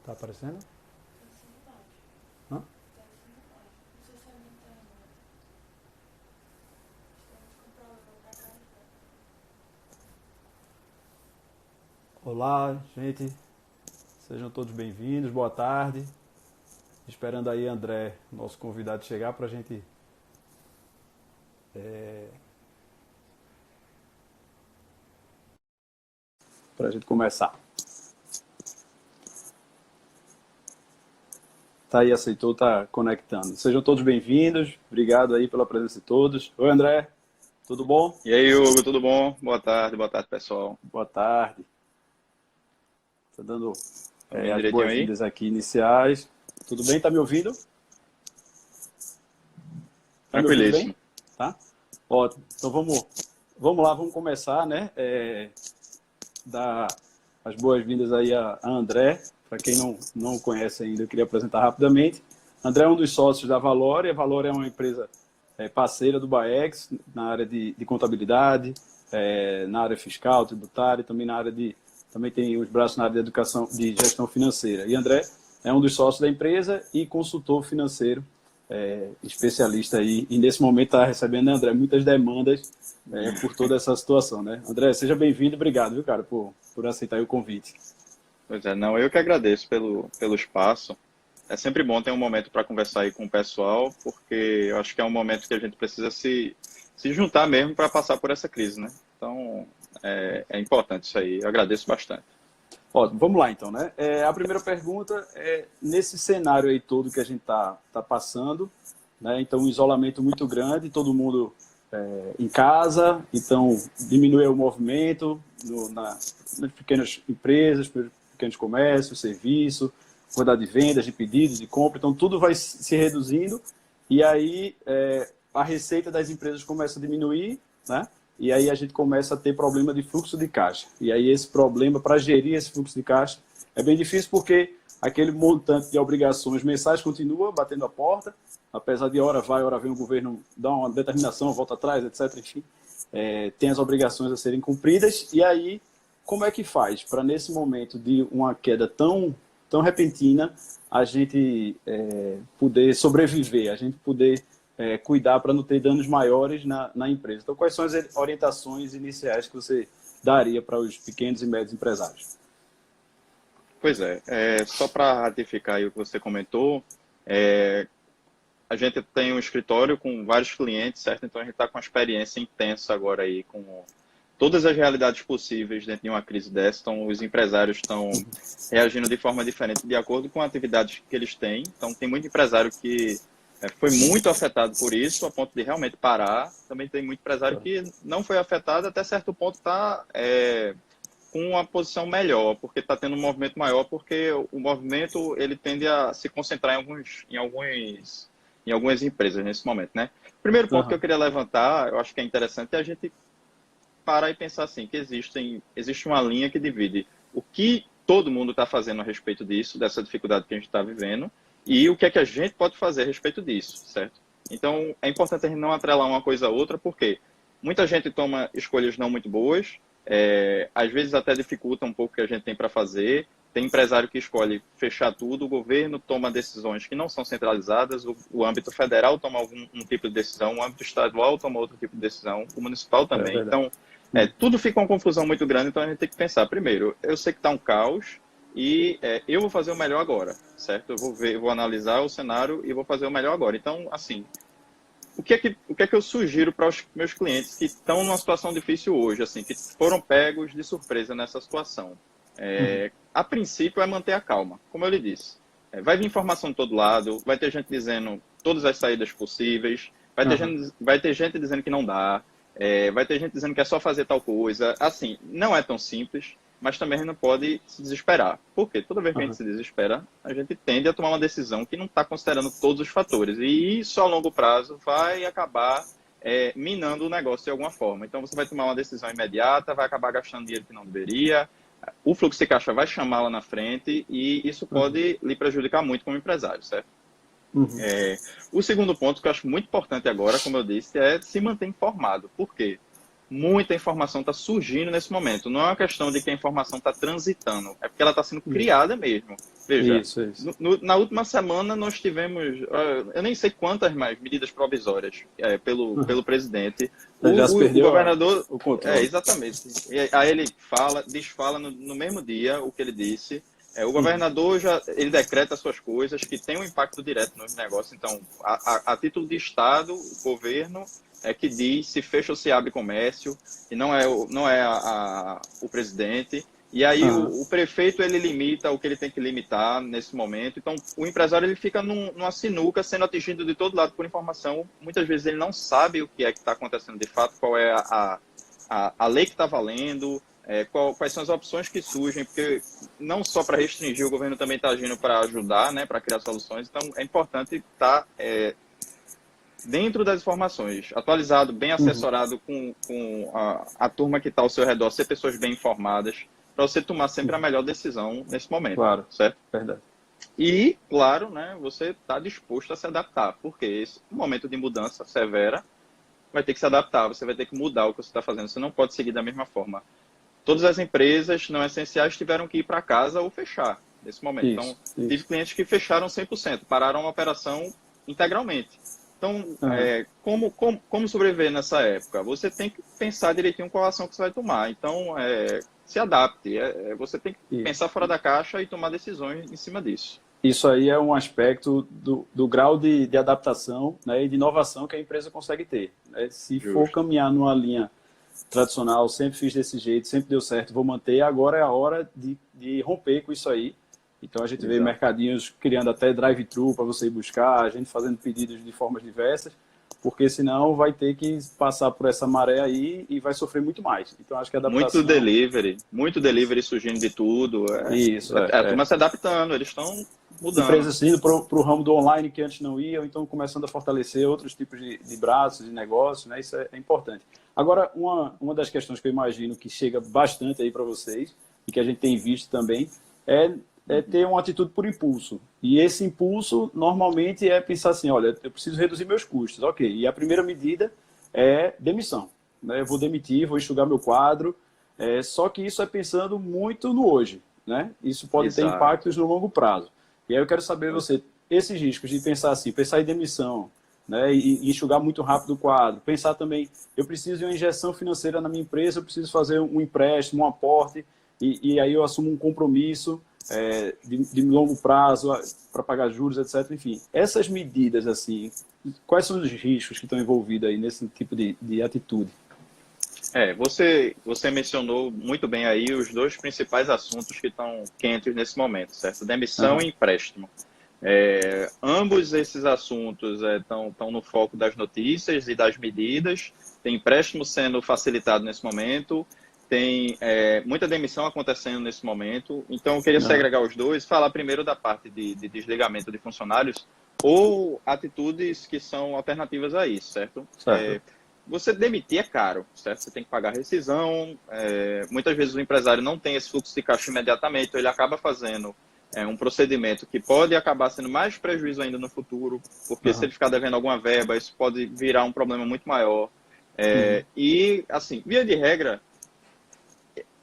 Tá aparecendo? Hã? Olá, gente. Sejam todos bem-vindos. Boa tarde. Esperando aí André, nosso convidado, chegar para a gente começar. Tá aí, aceitou, tá conectando. Sejam todos bem-vindos. Obrigado aí pela presença de todos. Oi, André. Tudo bom? E aí, Hugo, tudo bom? Boa tarde, pessoal. Boa tarde. Tá dando Tá ouvindo as direitinho aí? boas-vindas aqui iniciais. Tudo bem? Tá me ouvindo? Tá me ouvindo bem? Tranquilíssimo. Tá? Ótimo. Então vamos lá, vamos começar, né? Dar as boas-vindas aí a André. Para quem não conhece ainda, eu queria apresentar rapidamente. André é um dos sócios da Valore. A Valore é uma empresa parceira do Baex na área de contabilidade, na área fiscal, tributária, e também na área também tem os braços na área de educação, de gestão financeira. E André é um dos sócios da empresa e consultor financeiro, especialista aí. E nesse momento está recebendo, né, André, muitas demandas por toda essa situação, né? André, seja bem-vindo, obrigado, viu, cara, por aceitar o convite. Pois é, não, eu que agradeço pelo espaço. É sempre bom ter um momento para conversar aí com o pessoal, porque eu acho que é um momento que a gente precisa se juntar mesmo para passar por essa crise, né? Então, é importante isso aí. Eu agradeço bastante. Ótimo, vamos lá então, né? A primeira pergunta é, nesse cenário aí todo que a gente tá passando, né? Então, um isolamento muito grande, todo mundo em casa, então diminuiu o movimento nas pequenas empresas, pequenos comércios, serviço, quantidade de vendas, de pedidos, de compra, então tudo vai se reduzindo e aí a receita das empresas começa a diminuir, né? E aí a gente começa a ter problema de fluxo de caixa. E aí esse problema, para gerir esse fluxo de caixa, é bem difícil porque aquele montante de obrigações mensais continua batendo a porta, apesar de hora vai, hora vem o governo dá uma determinação, volta atrás, etc. Enfim, tem as obrigações a serem cumpridas. E aí, como é que faz para, nesse momento de uma queda tão repentina, a gente poder sobreviver, a gente poder cuidar para não ter danos maiores na empresa? Então, quais são as orientações iniciais que você daria para os pequenos e médios empresários? Pois só para ratificar aí o que você comentou, a gente tem um escritório com vários clientes, certo? Então a gente está com uma experiência intensa agora aí com todas as realidades possíveis dentro de uma crise dessa. Então os empresários estão reagindo de forma diferente de acordo com a atividade que eles têm. Então tem muito empresário que foi muito afetado por isso, a ponto de realmente parar. Também tem muito empresário que não foi afetado, até certo ponto está com uma posição melhor, porque está tendo um movimento maior, porque o movimento ele tende a se concentrar em algumas empresas nesse momento, né? Primeiro ponto que eu queria levantar, eu acho que é interessante, é a gente parar e pensar assim, que existe uma linha que divide o que todo mundo está fazendo a respeito disso, dessa dificuldade que a gente está vivendo, e o que é que a gente pode fazer a respeito disso, certo? Então, é importante a gente não atrelar uma coisa a outra, porque muita gente toma escolhas não muito boas, às vezes até dificulta um pouco o que a gente tem para fazer. Tem empresário que escolhe fechar tudo, o governo toma decisões que não são centralizadas, o âmbito federal toma um tipo de decisão, o âmbito estadual toma outro tipo de decisão, o municipal também. Então, tudo fica uma confusão muito grande, então a gente tem que pensar, primeiro, eu sei que está um caos e eu vou fazer o melhor agora, certo? Eu vou analisar o cenário e vou fazer o melhor agora. Então, assim, o que é que eu sugiro para os meus clientes que estão numa situação difícil hoje, assim, que foram pegos de surpresa nessa situação? A princípio é manter a calma, como eu lhe disse. Vai vir informação de todo lado, vai ter gente dizendo todas as saídas possíveis, vai ter gente dizendo que não dá, vai ter gente dizendo que é só fazer tal coisa. Assim, não é tão simples, mas também a gente não pode se desesperar. Porque toda vez que a gente se desespera, a gente tende a tomar uma decisão que não está considerando todos os fatores. E isso, a longo prazo, vai acabar minando o negócio de alguma forma. Então, você vai tomar uma decisão imediata, vai acabar gastando dinheiro que não deveria, o fluxo de caixa vai chamar lá na frente e isso pode lhe prejudicar muito como empresário, certo? O segundo ponto que eu acho muito importante agora, como eu disse, é se manter informado. Por quê? Muita informação está surgindo nesse momento. Não é uma questão de que a informação está transitando, é porque ela está sendo criada mesmo. Veja, Isso. na última semana nós tivemos, eu nem sei quantas mais medidas provisórias pelo presidente. Já se O perdeu governador, o controle. exatamente. E aí ele desfala no mesmo dia o que ele disse. O governador ele decreta as suas coisas que tem um impacto direto nos negócios. Então, a título de Estado, o governo é que diz se fecha ou se abre comércio, e não é o presidente. E aí o prefeito ele limita o que ele tem que limitar nesse momento. Então, o empresário ele fica numa sinuca, sendo atingido de todo lado por informação. Muitas vezes ele não sabe o que é que está acontecendo de fato, qual é a lei que está valendo, quais são as opções que surgem, porque não só para restringir, o governo também está agindo para ajudar, né, para criar soluções. Então, é importante estar dentro das informações, atualizado, bem assessorado com a turma que está ao seu redor, ser pessoas bem informadas, para você tomar sempre a melhor decisão nesse momento. Claro, certo? Verdade. E, claro, né, você está disposto a se adaptar, porque esse momento de mudança severa vai ter que se adaptar, você vai ter que mudar o que você está fazendo, você não pode seguir da mesma forma. Todas as empresas não essenciais tiveram que ir para casa ou fechar nesse momento. Então, tive clientes que fecharam 100%, pararam a operação integralmente. Então, como sobreviver nessa época? Você tem que pensar direitinho qual a ação que você vai tomar. Então, se adapte. Você tem que pensar fora da caixa e tomar decisões em cima disso. Isso aí é um aspecto do grau de adaptação, né, e de inovação que a empresa consegue ter. Né? Se for caminhar numa linha tradicional, sempre fiz desse jeito, sempre deu certo, vou manter, agora é a hora de romper com isso aí. Então a gente vê mercadinhos criando até drive-thru para você ir buscar, a gente fazendo pedidos de formas diversas, porque senão vai ter que passar por essa maré aí e vai sofrer muito mais. Então acho que a adaptação... Muito delivery surgindo de tudo. A turma se adaptando, eles estão mudando. Empresas indo para o ramo do online que antes não iam, então começando a fortalecer outros tipos de braços, de negócios, né? Isso é importante. Agora, uma das questões que eu imagino que chega bastante aí para vocês, e que a gente tem visto também, é ter uma atitude por impulso. E esse impulso, normalmente, é pensar assim, olha, eu preciso reduzir meus custos. Ok, e a primeira medida é demissão. Né? Eu vou demitir, vou enxugar meu quadro, só que isso é pensando muito no hoje. Né? Isso pode ter impactos no longo prazo. E aí eu quero saber você, esses riscos de pensar assim, pensar em demissão, né, e enxugar muito rápido o quadro, pensar também, eu preciso de uma injeção financeira na minha empresa, eu preciso fazer um empréstimo, um aporte, e aí eu assumo um compromisso de longo prazo para pagar juros, etc. Enfim, essas medidas, assim, quais são os riscos que estão envolvidos aí nesse tipo de atitude? Você mencionou muito bem aí os dois principais assuntos que estão quentes nesse momento, certo? Demissão e empréstimo. Ambos esses assuntos estão no foco das notícias e das medidas. Tem empréstimo sendo facilitado nesse momento, tem muita demissão acontecendo nesse momento. Então, eu queria segregar os dois, falar primeiro da parte de desligamento de funcionários ou atitudes que são alternativas a isso, certo? Você demitir é caro, certo? Você tem que pagar rescisão, muitas vezes o empresário não tem esse fluxo de caixa imediatamente, então ele acaba fazendo um procedimento que pode acabar sendo mais prejuízo ainda no futuro, porque se ele ficar devendo alguma verba, isso pode virar um problema muito maior. E, assim, via de regra,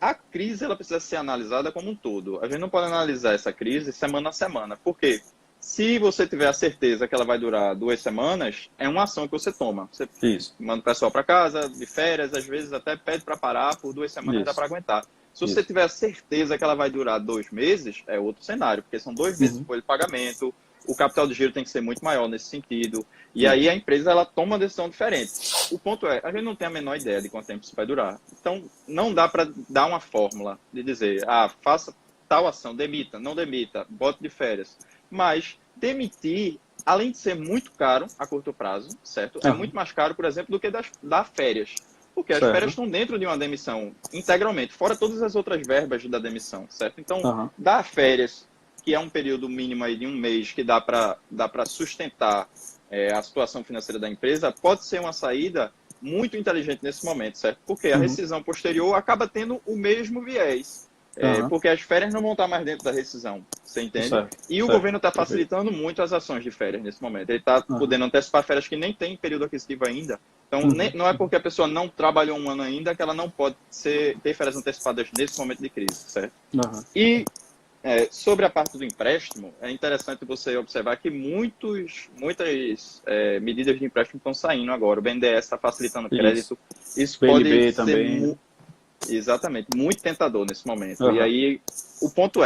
a crise ela precisa ser analisada como um todo. A gente não pode analisar essa crise semana a semana, porque se você tiver a certeza que ela vai durar 2 semanas, é uma ação que você toma. Você manda o pessoal para casa, de férias, às vezes até pede para parar, por 2 semanas dá para aguentar. Se você tiver a certeza que ela vai durar 2 meses, é outro cenário, porque são 2 meses de folha de pagamento, o capital de giro tem que ser muito maior nesse sentido, e aí a empresa ela toma uma decisão diferente. O ponto é, a gente não tem a menor ideia de quanto tempo isso vai durar. Então, não dá para dar uma fórmula de dizer, faça tal ação, demita, não demita, bote de férias. Mas demitir, além de ser muito caro a curto prazo, certo? É muito mais caro, por exemplo, do que dar férias. Porque as férias estão dentro de uma demissão integralmente, fora todas as outras verbas da demissão, certo? Então, dar férias, que é um período mínimo aí de 1 mês, que dá para sustentar a situação financeira da empresa, pode ser uma saída muito inteligente nesse momento, certo? Porque a rescisão posterior acaba tendo o mesmo viés. Porque as férias não vão estar mais dentro da rescisão, você entende? E o governo está facilitando muito as ações de férias nesse momento. Ele está podendo antecipar férias que nem tem período aquisitivo ainda. Então, não é porque a pessoa não trabalhou 1 ano ainda que ter férias antecipadas nesse momento de crise, certo? E Sobre a parte do empréstimo, é interessante você observar que muitas medidas de empréstimo estão saindo agora. O BNDES está facilitando o Isso. crédito. Isso pode PNB ser também. exatamente muito tentador nesse momento. E Aham. aí, o ponto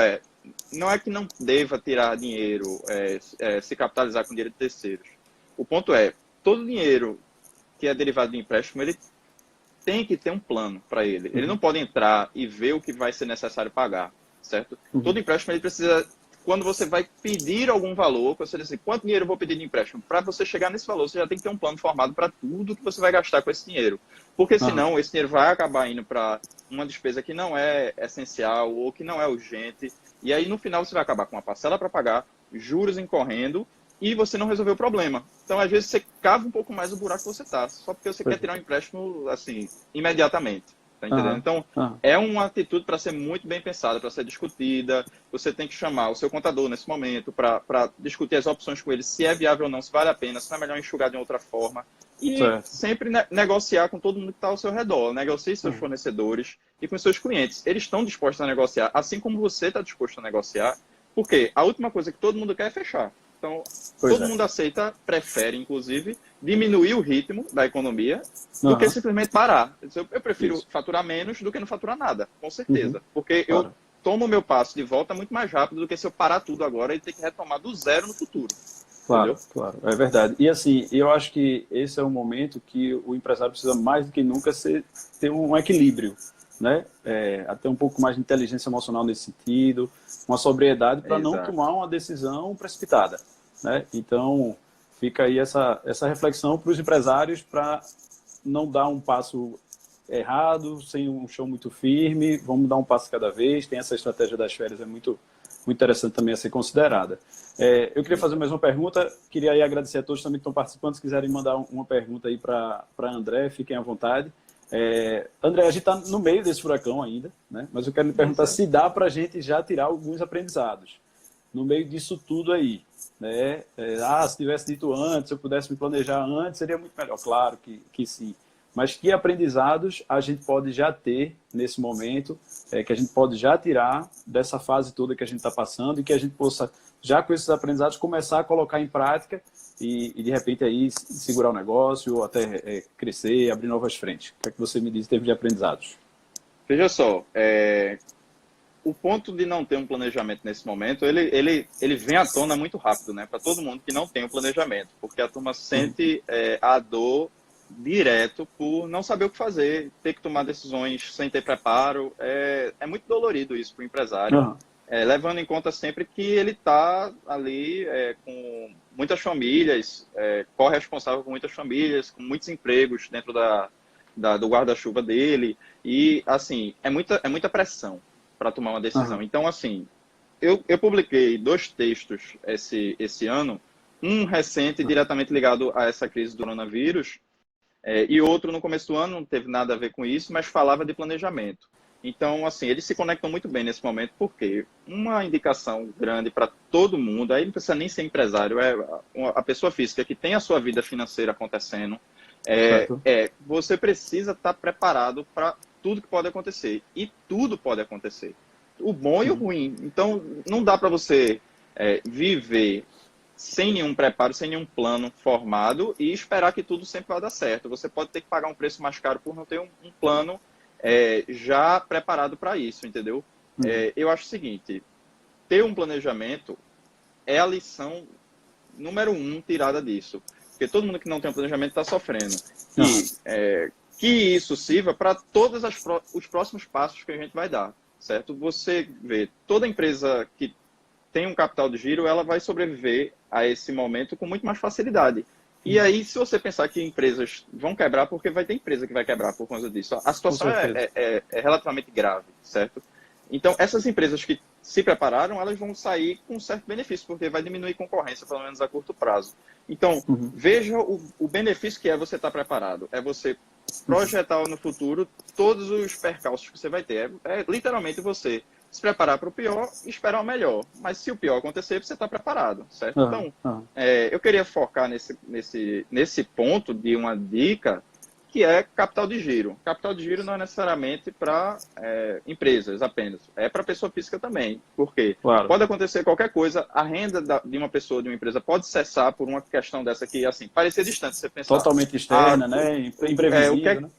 não é que não deva tirar dinheiro, se capitalizar com dinheiro de terceiros. O ponto todo dinheiro que é derivado de empréstimo, ele tem que ter um plano para ele. Ele Uhum. não pode entrar e ver o que vai ser necessário pagar, certo? Uhum. Todo empréstimo ele precisa, quando você vai pedir algum valor, você diz assim, quanto dinheiro eu vou pedir de empréstimo? Para você chegar nesse valor, você já tem que ter um plano formado para tudo que você vai gastar com esse dinheiro. Porque senão esse dinheiro vai acabar indo para uma despesa que não é essencial ou que não é urgente. E aí no final você vai acabar com uma parcela para pagar, juros incorrendo, e você não resolveu o problema. Então, às vezes, você cava um pouco mais o buraco que você está, só porque você quer tirar um empréstimo, assim, imediatamente. Tá entendendo? Então, é uma atitude para ser muito bem pensada, para ser discutida. Você tem que chamar o seu contador nesse momento para discutir as opções com ele, se é viável ou não, se vale a pena, se não é melhor enxugar de outra forma. E sempre negociar com todo mundo que está ao seu redor. Negocie seus fornecedores e com seus clientes. Eles estão dispostos a negociar, assim como você está disposto a negociar, porque a última coisa que todo mundo quer é fechar. Então, todo mundo aceita, prefere, inclusive, diminuir o ritmo da economia do que simplesmente parar. Eu prefiro faturar menos do que não faturar nada, com certeza. Porque eu tomo o meu passo de volta muito mais rápido do que se eu parar tudo agora e ter que retomar do zero no futuro. Claro, entendeu? claro, é verdade. E assim, eu acho que esse é um momento que o empresário precisa mais do que nunca ter um equilíbrio, né? Até um pouco mais de inteligência emocional nesse sentido, uma sobriedade para não tomar uma decisão precipitada, né? Então, fica aí essa reflexão para os empresários para não dar um passo errado, sem um chão muito firme, vamos dar um passo cada vez. Tem essa estratégia das férias, é muito interessante também a ser considerada. Eu queria fazer mais uma pergunta, queria aí agradecer a todos também que estão participando, se quiserem mandar uma pergunta aí para André, fiquem à vontade. André, a gente está no meio desse furacão ainda, né? Mas eu quero lhe perguntar se dá para a gente já tirar alguns aprendizados no meio disso tudo aí, né? Se tivesse dito antes, se eu pudesse me planejar antes, seria muito melhor. Claro que sim. Mas que aprendizados a gente pode já ter nesse momento, que a gente pode já tirar dessa fase toda que a gente está passando e que a gente possa, já com esses aprendizados, começar a colocar em prática e de repente, aí segurar o negócio ou até crescer, abrir novas frentes. O que é que você me diz em termos de aprendizados? Veja só, o ponto de não ter um planejamento nesse momento, ele vem à tona muito rápido, né? Para todo mundo que não tem um planejamento, porque a turma sente a dor direto por não saber o que fazer, ter que tomar decisões sem ter preparo. É muito dolorido isso para o empresário, levando em conta sempre que ele está ali com muitas famílias, corresponsável por muitas famílias, com muitos empregos dentro do guarda-chuva dele, e assim, é muita pressão para tomar uma decisão. Então, assim, eu publiquei 2 textos esse ano, um recente diretamente ligado a essa crise do coronavírus, e outro no começo do ano, não teve nada a ver com isso, mas falava de planejamento. Então, assim, eles se conectam muito bem nesse momento, porque uma indicação grande para todo mundo, aí não precisa nem ser empresário, a pessoa física que tem a sua vida financeira acontecendo, você precisa estar preparado para tudo que pode acontecer. E tudo pode acontecer. O bom e o ruim. Então, não dá para você viver sem nenhum preparo, sem nenhum plano formado e esperar que tudo sempre vai dar certo. Você pode ter que pagar um preço mais caro por não ter um plano já preparado para isso, entendeu? Eu acho o seguinte, ter um planejamento é a lição número 1 tirada disso. Porque todo mundo que não tem um planejamento está sofrendo. E que isso sirva para todos os próximos passos que a gente vai dar, certo? Você vê, toda empresa que tem um capital de giro, ela vai sobreviver a esse momento com muito mais facilidade. E aí, se você pensar que empresas vão quebrar, porque vai ter empresa que vai quebrar por causa disso. A situação é relativamente grave, certo? Então, essas empresas que se prepararam, elas vão sair com um certo benefício, porque vai diminuir concorrência, pelo menos a curto prazo. Então, veja o benefício que é você estar preparado. É você projetar no futuro todos os percalços que você vai ter. É literalmente você se preparar para o pior e esperar o melhor. Mas se o pior acontecer, você está preparado, certo? Então, eu queria focar nesse ponto de uma dica que é capital de giro. Capital de giro não é necessariamente para empresas apenas, é para pessoa física também. Por quê? Claro. Pode acontecer qualquer coisa, a renda de uma pessoa, de uma empresa, pode cessar por uma questão dessa que, assim, parecer distante, você pensar. Totalmente externa, né? Imprevisível, né?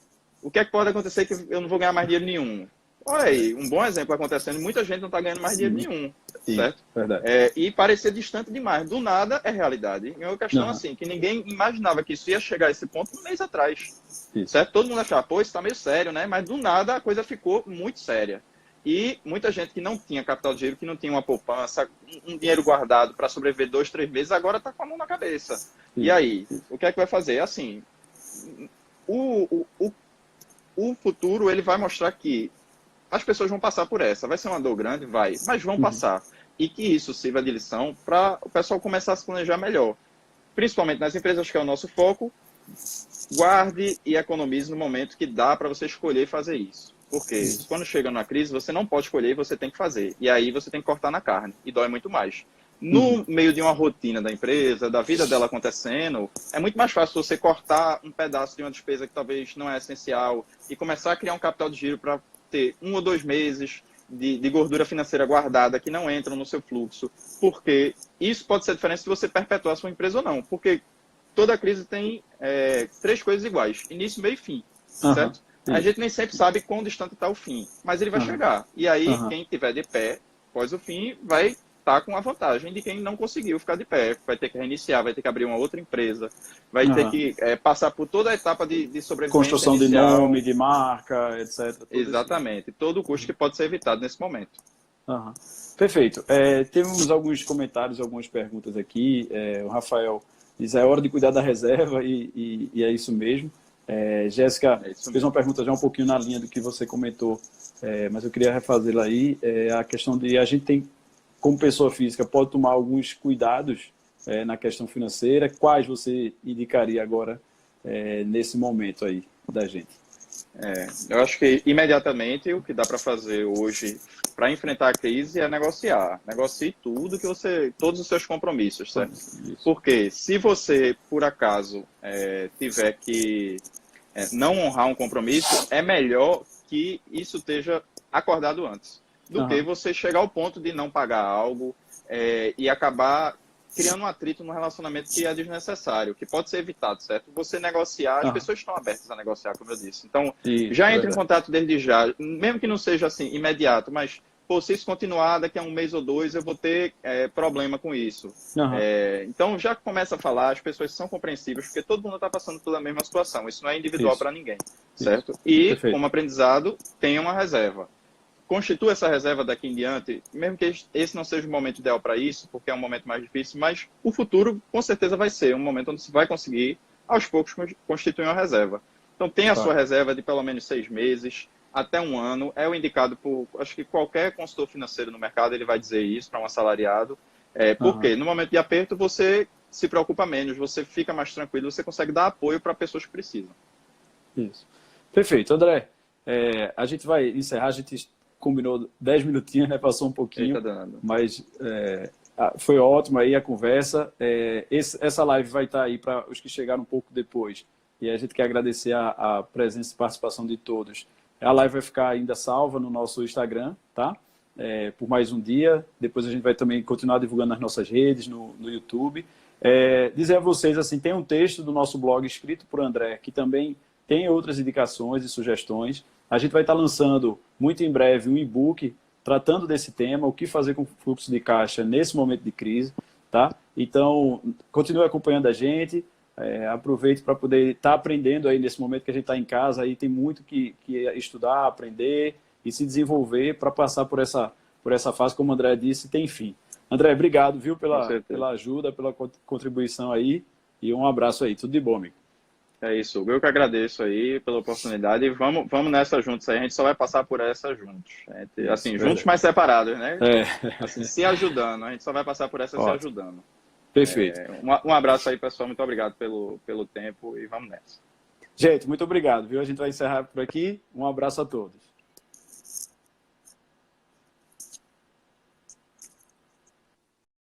O que é que pode acontecer que eu não vou ganhar mais dinheiro nenhum? Olha aí, um bom exemplo acontecendo, muita gente não está ganhando mais dinheiro nenhum, certo? Verdade. E parecer distante demais. Do nada é realidade. É uma questão assim, que ninguém imaginava que isso ia chegar a esse ponto um mês atrás. Certo? Todo mundo achava, pô, isso está meio sério, né? Mas do nada a coisa ficou muito séria. E muita gente que não tinha capital de giro, que não tinha uma poupança, um dinheiro guardado para sobreviver 2, 3 meses, agora está com a mão na cabeça. E aí, o que é que vai fazer? Assim, o futuro ele vai mostrar que as pessoas vão passar por essa. Vai ser uma dor grande? Vai. Mas vão passar. E que isso sirva de lição para o pessoal começar a se planejar melhor. Principalmente nas empresas, que é o nosso foco. Guarde e economize no momento que dá para você escolher fazer isso. Porque quando chega na crise, você não pode escolher e você tem que fazer. E aí você tem que cortar na carne. E dói muito mais. No meio de uma rotina da empresa, da vida dela acontecendo, é muito mais fácil você cortar um pedaço de uma despesa que talvez não é essencial e começar a criar um capital de giro para ter 1 ou 2 meses de gordura financeira guardada que não entram no seu fluxo, porque isso pode ser a diferença se você perpetuar a sua empresa ou não, porque toda crise tem 3 coisas iguais, início, meio e fim, certo? A gente nem sempre sabe quão distante está o fim, mas ele vai chegar, e aí quem estiver de pé, após o fim, vai estar com a vantagem de quem não conseguiu ficar de pé, vai ter que reiniciar, vai ter que abrir uma outra empresa, vai ter que passar por toda a etapa de sobrevivência construção inicial. de nome, de marca, etc. Exatamente, todo o custo que pode ser evitado nesse momento. Perfeito. Temos alguns comentários, algumas perguntas aqui. O Rafael diz, é hora de cuidar da reserva e é isso mesmo. Jéssica fez uma pergunta já um pouquinho na linha do que você comentou, mas eu queria refazê-la aí. A questão de a gente tem, como pessoa física, pode tomar alguns cuidados na questão financeira. Quais você indicaria agora nesse momento aí da gente? Eu acho que imediatamente o que dá para fazer hoje para enfrentar a crise é negociar. Negocie tudo que todos os seus compromissos, certo? Porque se você, por acaso, tiver que não honrar um compromisso, é melhor que isso esteja acordado antes do que você chegar ao ponto de não pagar algo e acabar criando um atrito no relacionamento que é desnecessário, que pode ser evitado, certo? Você negociar, as pessoas estão abertas a negociar, como eu disse. Então, já entre em contato desde já, mesmo que não seja assim imediato, mas pô, se isso continuar daqui a 1 mês ou 2, eu vou ter problema com isso. Então, já começa a falar, as pessoas são compreensíveis, porque todo mundo está passando pela mesma situação. Isso não é individual para ninguém, certo? E, como aprendizado, tenha uma reserva. Constitua essa reserva daqui em diante, mesmo que esse não seja o momento ideal para isso, porque é um momento mais difícil, mas o futuro, com certeza, vai ser um momento onde você vai conseguir, aos poucos, constituir uma reserva. Então, tenha a sua reserva de pelo menos 6 meses, até 1 ano, é o indicado por, acho que qualquer consultor financeiro no mercado, ele vai dizer isso para um assalariado, porque no momento de aperto você se preocupa menos, você fica mais tranquilo, você consegue dar apoio para pessoas que precisam. Isso. Perfeito. André, a gente vai encerrar, a gente combinou 10 minutinhos, né? Passou um pouquinho, mas foi ótimo aí a conversa. Essa live vai estar aí para os que chegaram um pouco depois, e a gente quer agradecer a presença e participação de todos. A live vai ficar ainda salva no nosso Instagram, tá? Por mais um dia. Depois a gente vai também continuar divulgando nas nossas redes, no YouTube. Dizer a vocês, assim, tem um texto do nosso blog escrito por André, que também tem outras indicações e sugestões. A gente vai estar lançando, muito em breve, um e-book tratando desse tema, o que fazer com o fluxo de caixa nesse momento de crise, tá? Então, continue acompanhando a gente. Aproveite para poder estar aprendendo aí nesse momento que a gente está em casa, aí tem muito que estudar, aprender e se desenvolver para passar por essa fase, como o André disse, tem fim. André, obrigado, viu, pela ajuda, pela contribuição aí, e um abraço aí. Tudo de bom, amigo. É isso, eu que agradeço aí pela oportunidade e vamos nessa juntos aí, a gente só vai passar por essa juntos. Assim, juntos, mas separados, né? Assim, se ajudando, a gente só vai passar por essa se ajudando. Perfeito. Um abraço aí, pessoal. Muito obrigado pelo tempo e vamos nessa. Gente, muito obrigado, viu? A gente vai encerrar por aqui. Um abraço a todos.